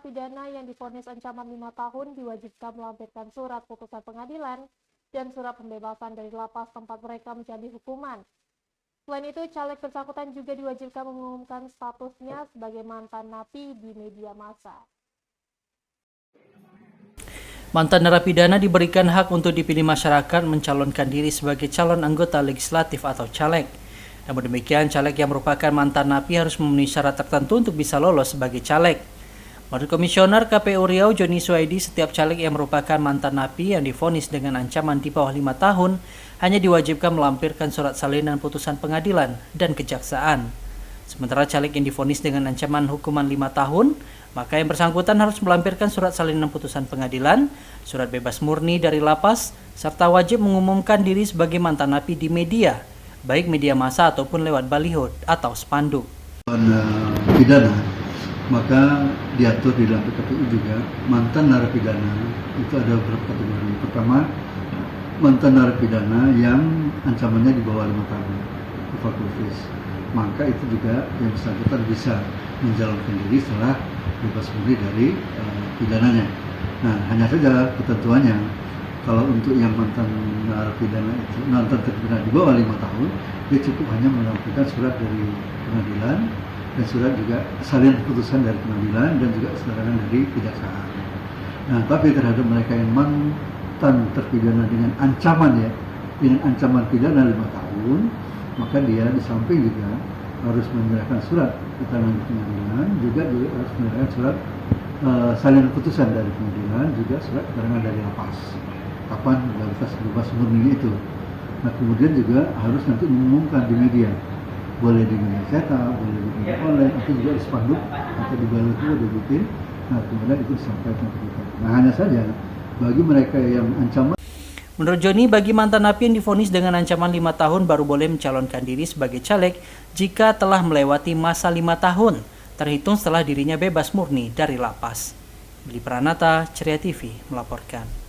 Pidana yang divonis ancaman 5 tahun diwajibkan melampirkan surat putusan pengadilan dan surat pembebasan dari lapas tempat mereka menjalani hukuman. Selain itu, caleg bersangkutan juga diwajibkan mengumumkan statusnya sebagai mantan napi di media massa. Mantan narapidana diberikan hak untuk dipilih masyarakat mencalonkan diri sebagai calon anggota legislatif atau caleg. Namun demikian, caleg yang merupakan mantan napi harus memenuhi syarat tertentu untuk bisa lolos sebagai caleg. Menurut Komisioner KPU Riau Joni Suwaidi, setiap caleg yang merupakan mantan napi yang divonis dengan ancaman di bawah 5 tahun hanya diwajibkan melampirkan surat salinan putusan pengadilan dan kejaksaan. Sementara caleg yang divonis dengan ancaman hukuman 5 tahun, maka yang bersangkutan harus melampirkan surat salinan putusan pengadilan, surat bebas murni dari lapas, serta wajib mengumumkan diri sebagai mantan napi di media, baik media massa ataupun lewat baliho atau spanduk. Pidana, maka diatur di dalam PKPU juga mantan narapidana itu ada beberapa kategori. Pertama, mantan narapidana yang ancamannya di bawah 5 tahun, evakuasi. Maka itu juga yang bersangkutan bisa mencalonkan diri setelah bebas murni dari pidananya. Nah, hanya saja ketentuannya, kalau untuk yang mantan narapidana itu, mantan terpidana di bawah 5 tahun, dia cukup hanya melampirkan surat dari pengadilan dan surat juga salinan putusan dari pengadilan dan juga keterangan dari kejaksaan. Nah, tapi terhadap mereka yang mantan terpidana dengan ancaman pidana 5 tahun, maka dia di samping juga harus menyerahkan surat keterangan dari pengadilan, juga harus menyerahkan surat salinan putusan dari pengadilan, juga surat keterangan dari lapas kapan bebas murni itu. Nah, kemudian juga harus nanti mengumumkan di media, boleh di media cetak, boleh di media online, atau juga di spanduk atau di baliho dibikin. Nah, kemudian itu disampaikan ke kita. Nah, hanya saja bagi mereka yang ancaman. Menurut Joni, bagi mantan napi yang divonis dengan ancaman 5 tahun baru boleh mencalonkan diri sebagai caleg jika telah melewati masa 5 tahun, terhitung setelah dirinya bebas murni dari lapas. Billy Pranata, Ceria TV, melaporkan.